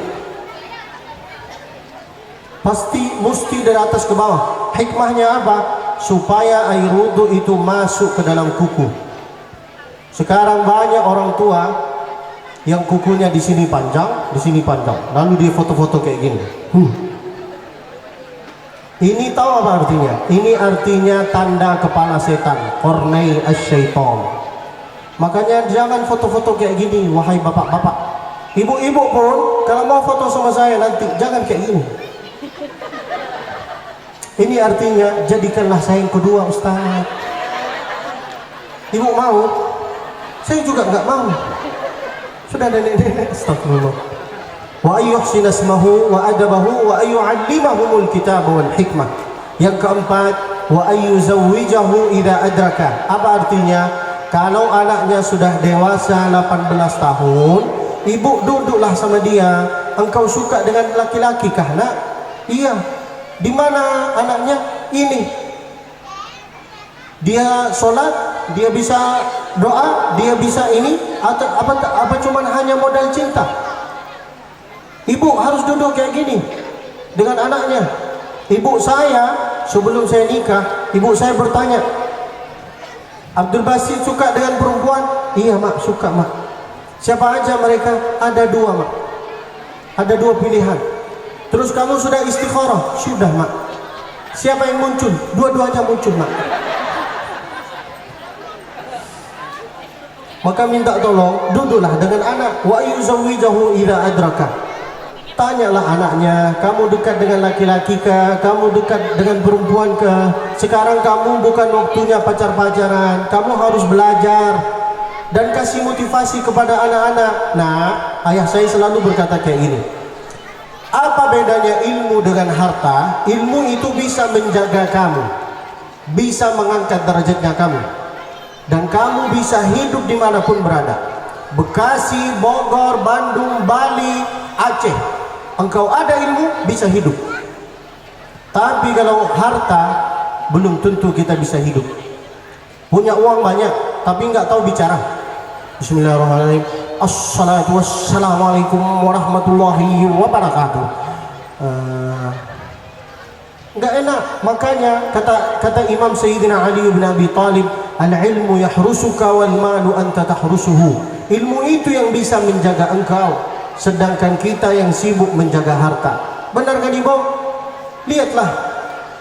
Mesti dari atas ke bawah. Hikmahnya apa? Supaya air wudu itu masuk ke dalam kuku. Sekarang banyak orang tua yang kukunya di sini panjang, lalu dia foto-foto kayak gini. Ini tahu apa artinya? Ini artinya tanda kepala setan, kornei asyaiton. Makanya jangan foto-foto kayak gini, wahai bapak-bapak. Ibu-ibu pun kalau mau foto sama saya nanti jangan kayak gini. Ini artinya jadikanlah saya yang kedua, Ustaz. Ibu mau? Saya juga nggak mau. Sudah nenek-nenek, astagfirullah. Wa ayyuhsina ismahu wa adabahu wa ayyu'allimahumul kitab wal hikmah. Yang keempat, wa ayyuzawwijahu idza adraka. Apa artinya? Kalau anaknya sudah dewasa 18 tahun, ibu duduklah sama dia. Engkau suka dengan laki-laki kah, Nak? Iya. Di mana anaknya? Ini. Dia sholat, dia bisa doa, dia bisa ini, atau apa cuman hanya modal cinta? Ibu harus duduk kayak gini dengan anaknya. Ibu saya sebelum saya nikah, ibu saya bertanya, Abdul Basit suka dengan perempuan? Iya mak, suka mak. Siapa aja mereka? Ada 2 mak. Ada 2 pilihan. Terus kamu sudah istikharah? Sudah mak. Siapa yang muncul? Dua-duanya muncul mak. Maka minta tolong, duduklah dengan anak. Wa yuzawwijahu idza adraka. Tanyalah anaknya, kamu dekat dengan laki-laki kah? Kamu dekat dengan perempuan kah? Sekarang kamu bukan waktunya pacar-pacaran. Kamu harus belajar dan kasih motivasi kepada anak-anak. Nah, ayah saya selalu berkata kayak gini. Apa bedanya ilmu dengan harta? Ilmu itu bisa menjaga kamu, bisa mengangkat derajatnya kamu, dan kamu bisa hidup dimanapun berada. Bekasi, Bogor, Bandung, Bali, Aceh. Engkau ada ilmu, bisa hidup. Tapi kalau harta, belum tentu kita bisa hidup. Punya uang banyak, tapi nggak tahu bicara. Bismillahirrahmanirrahim. Assalamualaikum warahmatullahi wabarakatuh. Nggak enak. Makanya kata Imam Sayyidina Ali bin Abi Thalib, al-ilmu yahrusuka wal malu anta tahrusuhu. Ilmu itu yang bisa menjaga engkau, sedangkan kita yang sibuk menjaga harta. Benar kan Ibu? Lihatlah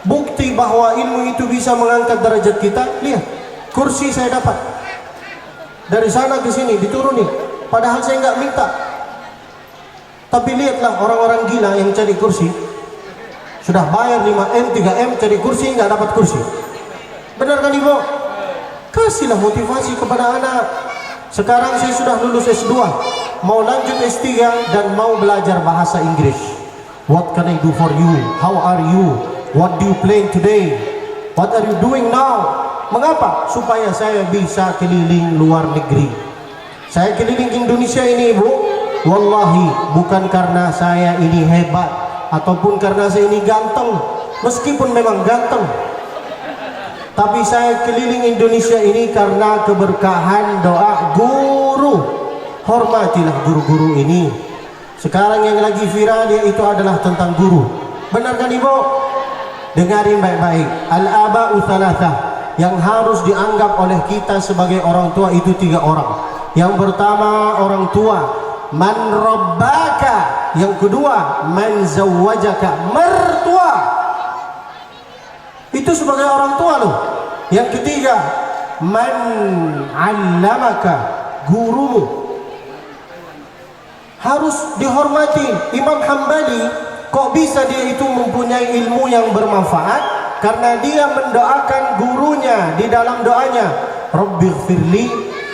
bukti bahwa ilmu itu bisa mengangkat derajat kita. Lihat, kursi saya dapat dari sana ke sini dituruni, padahal saya nggak minta. Tapi lihatlah orang-orang gila yang cari kursi, sudah bayar 5M, 3M, cari kursi nggak dapat kursi. Benar kan Ibu? Kasihlah motivasi kepada anak. Sekarang saya sudah lulus S2, mau lanjut S3 dan mau belajar bahasa Inggris. What can I do for you? How are you? What do you plan today? What are you doing now? Mengapa? Supaya saya bisa keliling luar negeri. Saya keliling Indonesia ini Ibu, wallahi bukan karena saya ini hebat ataupun karena saya ini ganteng, meskipun memang ganteng, tapi saya keliling Indonesia ini karena keberkahan doa guru. Hormatilah guru-guru ini. Sekarang yang lagi viral yaitu adalah tentang guru. Benar kan Ibu? Dengarin baik-baik. Al-aba'u thalathah, yang harus dianggap oleh kita sebagai orang tua itu 3 orang. Yang pertama orang tua, man rabbaka. Yang kedua, man zawwajaka, mertua. Itu sebagai orang tua loh. Yang ketiga, man 'allamaka, gurumu. Harus dihormati. Imam Hambali kok bisa dia itu mempunyai ilmu yang bermanfaat? Karena dia mendoakan gurunya di dalam doanya, Rabbighfirli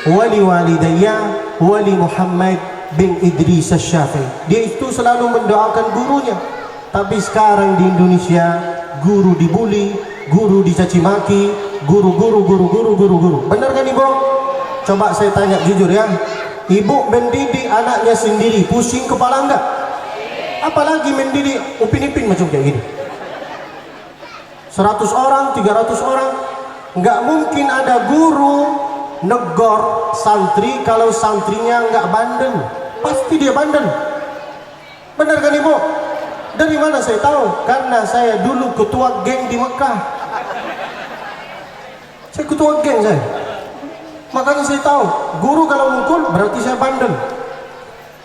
wali walidayya wali Muhammad bin Idris Asy-Syafi'i. Dia itu selalu mendoakan gurunya. Tapi sekarang di Indonesia guru dibully, guru dicaci maki, guru. Benar kan Ibu? Coba saya tanya jujur ya, Ibu mendidik anaknya sendiri pusing kepala enggak? Apalagi mendidik upin-ipin macam kayak gini. 100 orang, 300 orang, nggak mungkin ada guru negor santri kalau santrinya nggak bandel. Pasti dia bandel. Benar kan Ibu? Dari mana saya tahu? Karena saya dulu ketua geng di Mekah. Saya ketua geng saya. Makanya saya tahu, guru kalau mukul berarti saya bandel.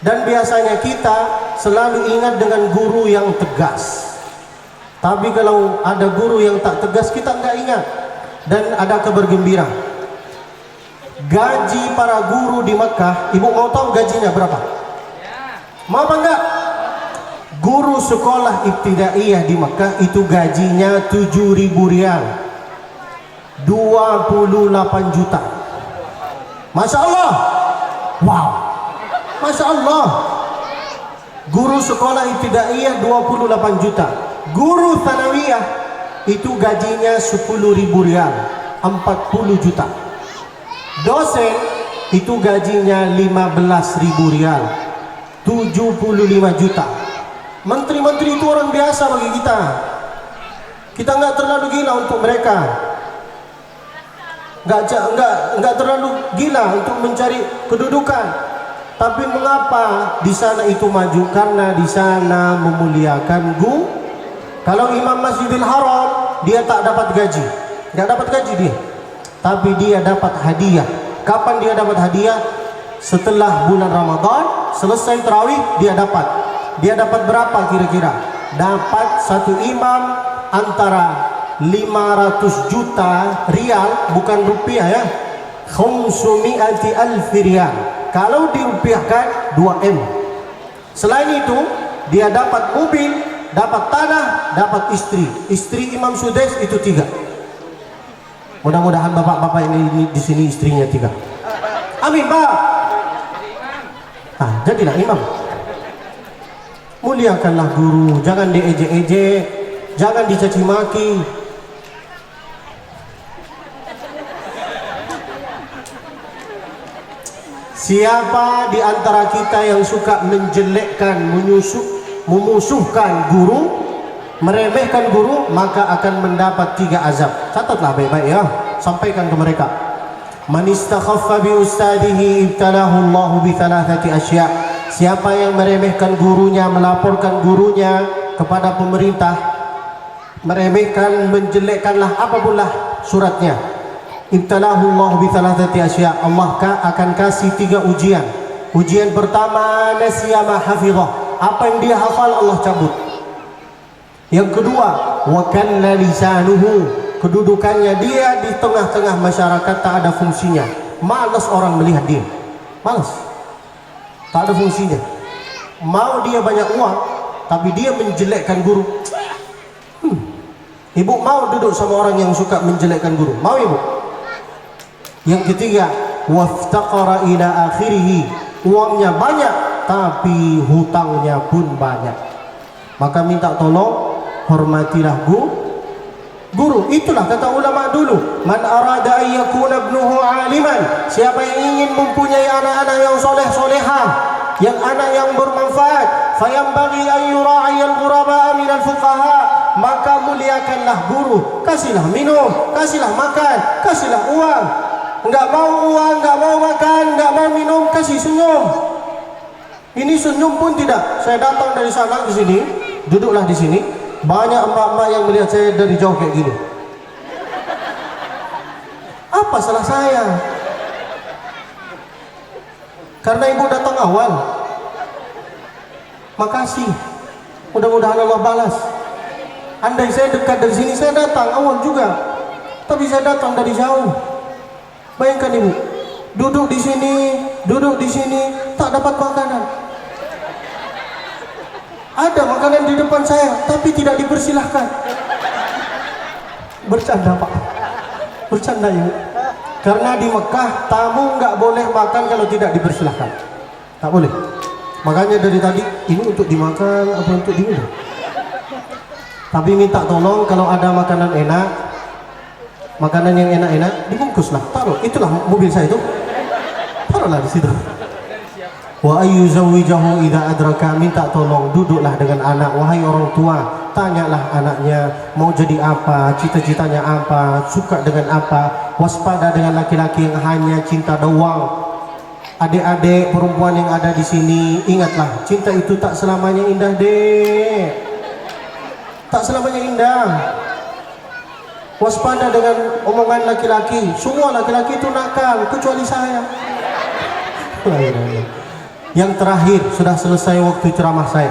Dan biasanya kita selalu ingat dengan guru yang tegas. Tapi kalau ada guru yang tak tegas, kita nggak ingat. Dan ada kabar gembira. Gaji para guru di Mekah, Ibu mau tahu gajinya berapa? Mau apa enggak? Guru sekolah ibtidaiyah di Mekah itu gajinya 7.000 rial, 28 juta. Masya Allah. Wow, Masya Allah. Guru sekolah ibtidaiyah 28 juta. Guru tsanawiyah itu gajinya 10.000 rial, 40 juta. Dosen itu gajinya 15.000 rial, 75 juta. Menteri-menteri itu orang biasa bagi kita. Kita nggak terlalu gila untuk mereka. Nggak terlalu gila untuk mencari kedudukan. Tapi mengapa di sana itu maju? Karena di sana memuliakan guru. Kalau Imam Masjidil Haram dia tak dapat gaji, nggak dapat gaji dia, tapi dia dapat hadiah. Kapan dia dapat hadiah? Setelah bulan Ramadan selesai tarawih dia dapat. Dia dapat berapa kira-kira? Dapat satu imam antara 500 juta rial, bukan rupiah ya, 500.000 rial. Kalau dirupiahkan 2M. Selain itu dia dapat mobil, dapat tanah, dapat istri. Istri Imam Sudais itu 3. Mudah-mudahan bapak-bapak ini di sini istrinya 3. Amin Pak. Jadilah imam. Muliakanlah guru, jangan diejek-ejek, jangan dicaci maki. Siapa di antara kita yang suka menjelekkan, memusuhkan guru, meremehkan guru, maka akan mendapat 3 azab. Catatlah baik-baik ya, sampaikan ke mereka. Man istakhaffa bi ustadihi ibtalahu Allahu bi thalathati asya'. Siapa yang meremehkan gurunya, melaporkan gurunya kepada pemerintah, meremehkan, menjelekkanlah apapunlah suratnya. Ibtalahu Allah bi thalathati asya. Allah akan kasih 3 ujian. Ujian pertama, nasiya ma hafizah. Apa yang dia hafal Allah cabut. Yang kedua, wa kalla lisanuhu. Kedudukannya dia di tengah-tengah masyarakat tak ada fungsinya. Malas orang melihat dia. Malas. Tak ada fungsinya. Mau dia banyak uang, tapi dia menjelekkan guru. Ibu mau duduk sama orang yang suka menjelekkan guru? Mau ibu? Yang ketiga, waftaqara ila akhirih. Uangnya banyak, tapi hutangnya pun banyak. Maka minta tolong, hormatilah guru. Itulah kata ulama dulu, man arada an yakuna ibnuhu aliman. Siapa yang ingin mempunyai anak-anak yang soleh-solehah, yang anak yang bermanfaat, fayambaghi an yura'i al-ghuraba min al-fuqaha, maka muliakanlah guru. Kasihlah minum, kasihlah makan, kasihlah uang. Enggak mau uang, enggak mau makan, enggak mau minum, kasih senyum. Ini senyum pun tidak. Saya datang dari sana ke sini, duduklah di sini. Banyak emak-emak yang melihat saya dari jauh kayak gini. Apa salah saya? Karena ibu datang awal. Makasih. Mudah-mudahan Allah balas. Andai saya dekat dari sini, saya datang awal juga. Tapi saya datang dari jauh. Bayangkan ibu, duduk di sini, tak dapat makanan. Ada makanan di depan saya, tapi tidak dipersilahkan. Bercanda pak, bercanda ibu. Karena di Mekah tamu nggak boleh makan kalau tidak dipersilahkan, tak boleh. Makanya dari tadi ini untuk dimakan apa untuk diminum. Tapi minta tolong kalau ada makanan enak, makanan yang enak-enak dibungkuslah, taruh. Itulah mobil saya itu, taruhlah di situ. Wa ayyuzawwijahu idza adraka. Minta tolong, duduklah dengan anak. Wahai orang tua, tanyalah anaknya mau jadi apa, cita-citanya apa, suka dengan apa. Waspada dengan laki-laki yang hanya cinta doang. Adik-adik perempuan yang ada di sini, ingatlah, cinta itu tak selamanya indah, dek. Tak selamanya indah. Waspada dengan omongan laki-laki. Semua laki-laki itu nakal, kecuali saya. Yang terakhir, sudah selesai waktu ceramah saya.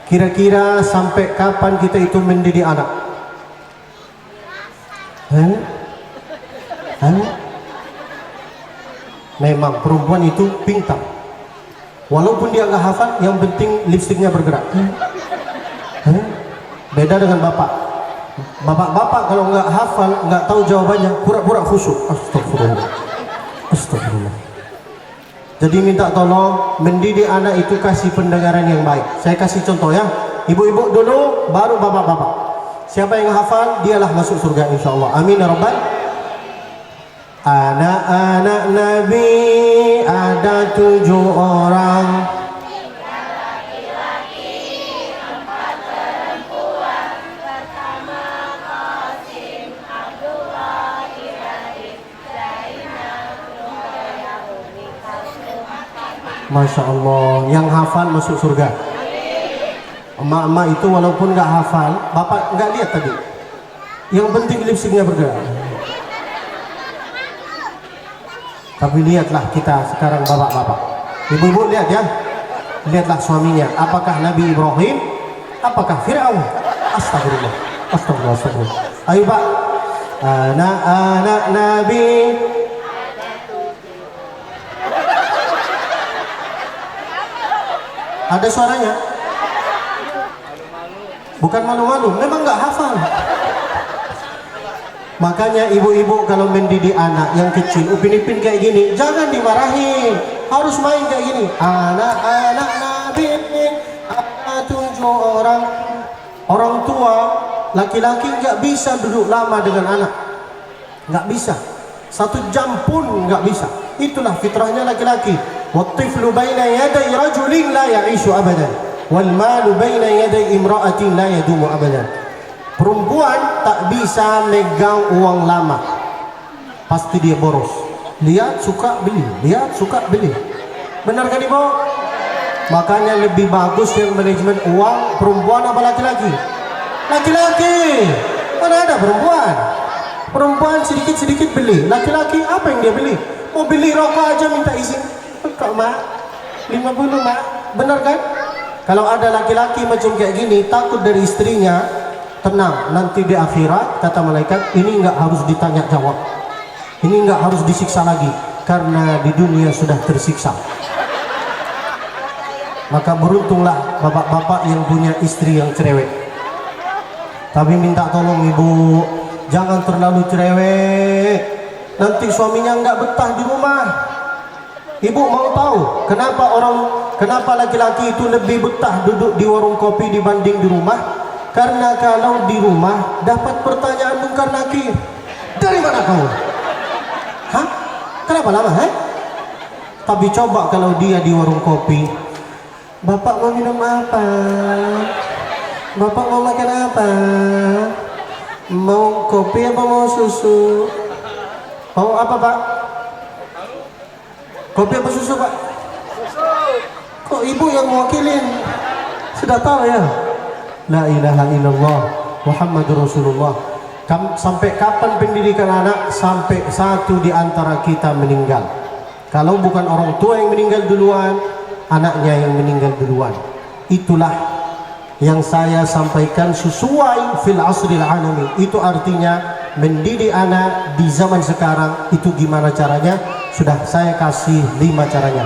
Kira-kira sampai kapan kita itu mendidik anak? Memang perempuan itu pintar. Walaupun dia nggak hafal, yang penting lipstiknya bergerak. Beda dengan bapak. Bapak-bapak kalau nggak hafal, nggak tahu jawabannya, pura-pura khusyuk. Astagfirullah. Astagfirullah. Jadi minta tolong, mendidik anak itu kasih pendengaran yang baik. Saya kasih contoh ya. Ibu-ibu dulu, baru bapak-bapak. Siapa yang hafal, dialah masuk surga insya Allah. Amin ya rabbal. Anak-anak Nabi ada 7 orang. Masya Allah, yang hafal masuk surga. Emak-emak itu walaupun nggak hafal, bapak nggak lihat tadi. Yang penting lipstiknya bergerak. Tapi lihatlah kita sekarang bapak-bapak. Ibu-ibu lihat ya. Lihatlah suaminya. Apakah Nabi Ibrahim? Apakah Fir'aun? Astagfirullah. Astagfirullah. Astagfirullah. Ayo pak. Anak-anak Nabi. Ada suaranya? Bukan malu-malu, memang nggak hafal. Makanya ibu-ibu kalau mendidik anak yang kecil, upin-ipin kayak gini, jangan dimarahin, harus main kayak gini. Anak-anak Nabi ada 7 orang. Orang tua laki-laki nggak bisa duduk lama dengan anak, nggak bisa. 1 jam pun nggak bisa. Itulah fitrahnya laki-laki. Wattiflu baina yaday rajulin la ya'ishu abadan, wal malu baina yaday imra'atin la yadumu abadan. Perempuan tak bisa megang uang lama, pasti dia boros. Lihat suka beli, lihat suka beli. Benar kan ibu? Makanya lebih bagus yang manajemen uang perempuan apa laki-laki? Laki-laki. Mana ada perempuan? Perempuan sedikit-sedikit beli. Laki-laki apa yang dia beli? Mau beli rokok aja minta izin. Kok mak? 50 mak. Benar kan? Kalau ada laki-laki macam kayak gini, takut dari istrinya, tenang. Nanti di akhirat kata malaikat, ini nggak harus ditanya jawab. Ini nggak harus disiksa lagi. Karena di dunia sudah tersiksa. Maka beruntunglah bapak-bapak yang punya istri yang cerewet. Tapi minta tolong ibu, jangan terlalu cerewet. Nanti suaminya nggak betah di rumah. Ibu mau tahu kenapa laki-laki itu lebih betah duduk di warung kopi dibanding di rumah? Karena kalau di rumah dapat pertanyaan mungkar nakir. Dari mana kau? Hah? Kenapa lama? Tapi coba kalau dia di warung kopi, Bapak mau minum apa? Bapak mau makan apa? Mau kopi apa mau susu? Mau apa Pak? Kopi apa susu Pak? Kok ibu yang mewakilin? Sudah tahu ya? La ilaha illallah Muhammadur Rasulullah. Sampai kapan pendidikan anak? Sampai satu di antara kita meninggal. Kalau bukan orang tua yang meninggal duluan, anaknya yang meninggal duluan. Itulah yang saya sampaikan sesuai fil asril alami. Itu artinya mendidik anak di zaman sekarang itu gimana caranya? Sudah saya kasih 5 caranya.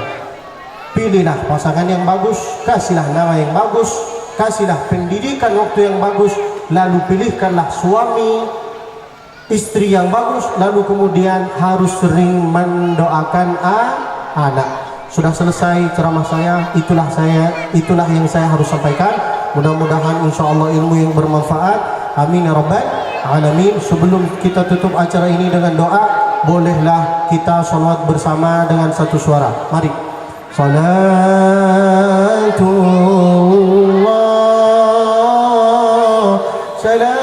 Pilihlah pasangan yang bagus, kasihlah nama yang bagus, kasihlah pendidikan waktu yang bagus, lalu pilihkanlah suami istri yang bagus, lalu kemudian harus sering mendoakan anak. Sudah selesai ceramah saya, itulah yang saya harus sampaikan. Mudah-mudahan insya Allah ilmu yang bermanfaat. Amin ya rabbal alamin. Sebelum kita tutup acara ini dengan doa, bolehlah kita sholawat bersama dengan satu suara. Mari. Salatullah salamullah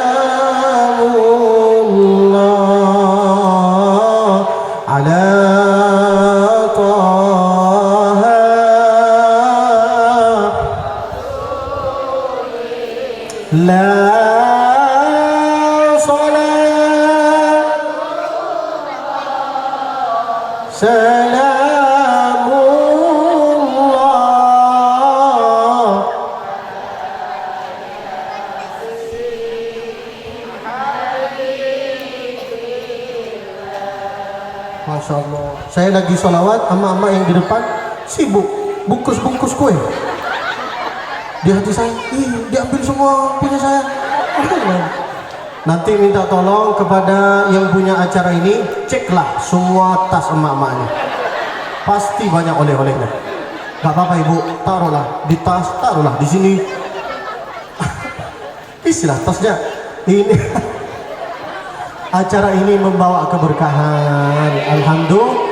ala la salat salamullah. Masya Allah, saya lagi sholawat, ama-ama yang di depan sibuk bungkus-bungkus kue. Di hati saya, diambil semua punya saya. Nanti minta tolong kepada yang punya acara ini, ceklah semua tas emak-emaknya. Pasti banyak oleh-olehnya. Gak apa-apa ibu, taruhlah di tas, taruhlah di sini. Isilah tasnya. Ini acara ini membawa keberkahan. Alhamdulillah.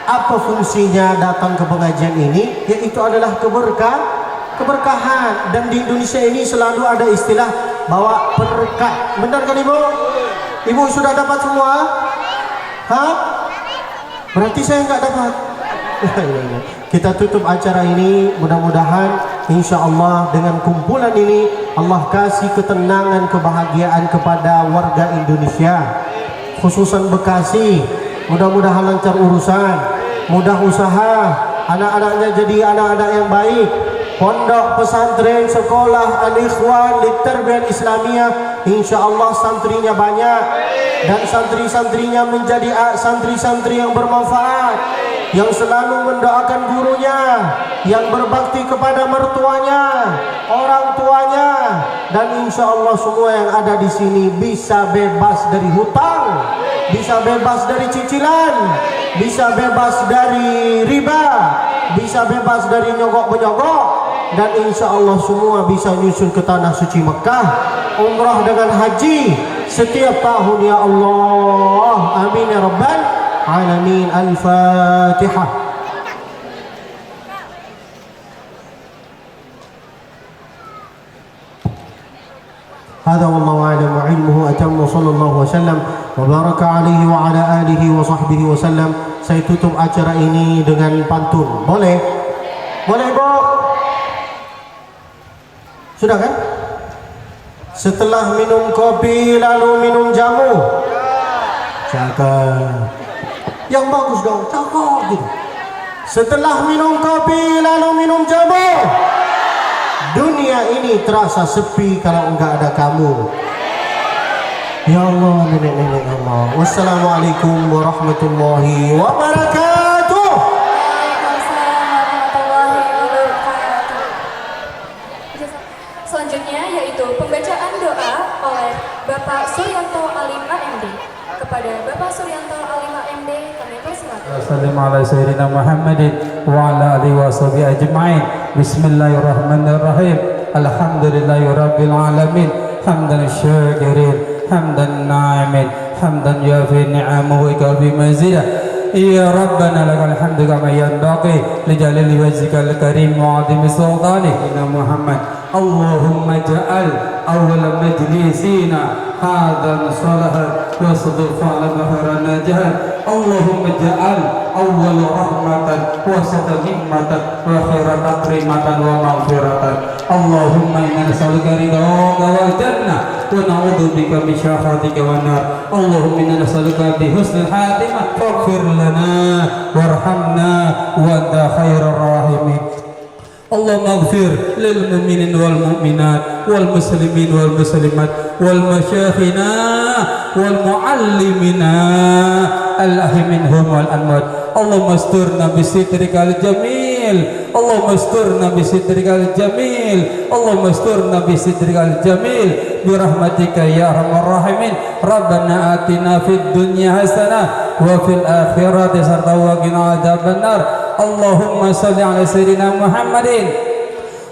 Apa fungsinya datang ke pengajian ini? Yaitu adalah keberkahan. Dan di Indonesia ini selalu ada istilah bawa berkah. Benar kan ibu? Ibu sudah dapat semua? Hah? Berarti saya nggak dapat. Kita tutup acara ini, mudah-mudahan insya Allah dengan kumpulan ini Allah kasih ketenangan, kebahagiaan kepada warga Indonesia, khususan Bekasi. Mudah-mudahan lancar urusan, mudah usaha, anak-anaknya jadi anak-anak yang baik. Pondok pesantren sekolah Al-Ikhwan Litarbiyah Islamiyah, insya Allah santrinya banyak dan santri-santrinya menjadi santri-santri yang bermanfaat, yang selalu mendoakan gurunya, yang berbakti kepada mertuanya, orang tuanya, dan insya Allah semua yang ada di sini bisa bebas dari hutang, bisa bebas dari cicilan, bisa bebas dari riba, bisa bebas dari nyogok-menyogok, dan insya Allah semua bisa nyusul ke tanah suci Mekah, umrah dengan haji setiap tahun ya Allah. Amin ya rabbal alamin. Al-Fatihah. Hadza wallahu a'lam wa ilmuhu atammu sallallahu wasallam wa baraka alaihi wa ala alihi wa sahbihi wasallam. Saya tutup acara ini dengan pantun. Boleh? Boleh Ibu? Sudah kan? Setelah minum kopi lalu minum jamu. Cakap. Yang bagus dong, cakap gitu. Setelah minum kopi lalu minum jamu. Dunia ini terasa sepi kalau enggak ada kamu. Ya Allah, nenek-nenek Allah. Wassalamualaikum warahmatullahi wabarakatuh. Waalaikumsalam warahmatullahi wabarakatuh. Selanjutnya yaitu pembacaan doa oleh Bapak Suryanto Alim AMD. Kepada Bapak Suryanto Alim AMD kami persilakan. Assalamualaikum ala sayyidina Muhammadin wa ala alihi wa sahbihi ajma'in. Bismillahirrahmanirrahim. Alhamdulillahi rabbil alamin. Hamdan syakirin, hamdan na'imin, hamdan yafi ni'amahu wa ikafi mazidah. Ya Rabbana lakal hamdu kama yanbaghi li jalali wajhikal karim wa 'azimi sultanik inna Muhammad. Allahumma ja'al awwal majlisina hadan salahan wa sadr fa'ala baharan najahan. Allahumma ja'al awwal rahmatan wa sadr hikmatan wa khairat takrimatan wa maghfiratan. Allahumma inna nas'aluka ridhaka wal jannah wa na'udzu bika min syakhatika wan nar. Allahumma inna nas'aluka bi husnil khatimah faghfir lana warhamna wa anta khairur rahimin. Allahumma ighfir lil mu'minin wal mu'minat wal muslimin wal muslimat wal masyayikhina wal muallimina al-ahyi minhum wal amwat. Allahumma asturna bi sitrikal jamil. Allahumma asturna bi sitrikal jamil. Allahumma asturna bi sitrikal jamil bi rahmatika ya arhamar rahimin. Rabbana atina fid dunya hasanah wa fil akhirati hasanah wa qina adzabannar. Allahumma salli ala sayyidina Muhammadin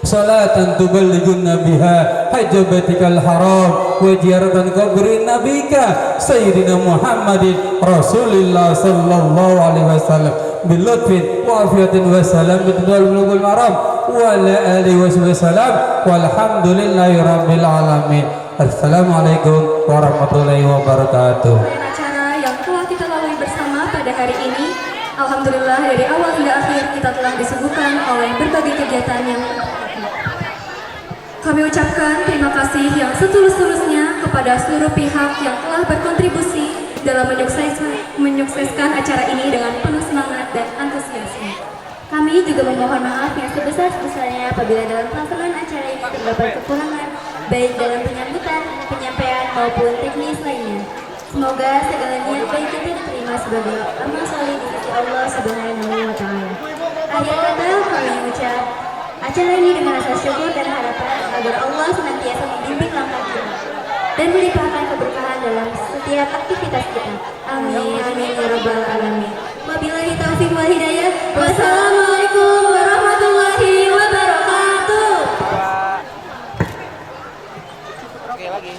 salatan tuballighuna biha hajabatikal haram wa ziyaratan qabrin nabika sayyidina Muhammadin Rasulillah sallallahu alaihi wasallam bil lutfin wa afiyatin wa salam bidwal bulugul maram wa ala alihi wasallam walhamdulillahi rabbil alamin. Assalamualaikum warahmatullahi wabarakatuh. Acara yang telah kita lalui bersama pada hari ini, alhamdulillah dari awal hingga akhir kita telah disuguhkan oleh berbagai kegiatan yang kami ucapkan terima kasih yang setulus-tulusnya kepada seluruh pihak yang telah berkontribusi dalam menyukseskan acara ini dengan penuh semangat dan antusiasme. Kami juga memohon maaf yang sebesar-besarnya apabila dalam pelaksanaan acara ini terdapat kekurangan, baik dalam penyambutan, penyampaian maupun teknis lainnya. Semoga segala niat baik kita diterima sebagai amal soleh di sisi Allah Subhanahu wa Ta'ala. Akhir kata kami mengucap acara ini dengan rasa syukur dan harapan agar Allah senantiasa membimbing langkah kita dan melimpahkan keberkahan dalam setiap aktivitas kita. Amin amin ya rabbal alamin. Wabillahi taufiq wal hidayah. Wassalamualaikum warahmatullahi wabarakatuh. Oke, lagi.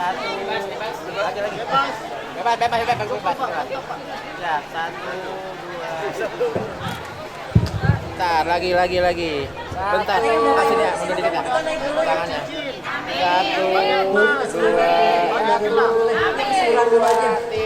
Bebas. Ya, 1, 2. Bentar, lagi. Bentar, kasih dia, mundur dikit ya. Tangannya. 1, 2, 3.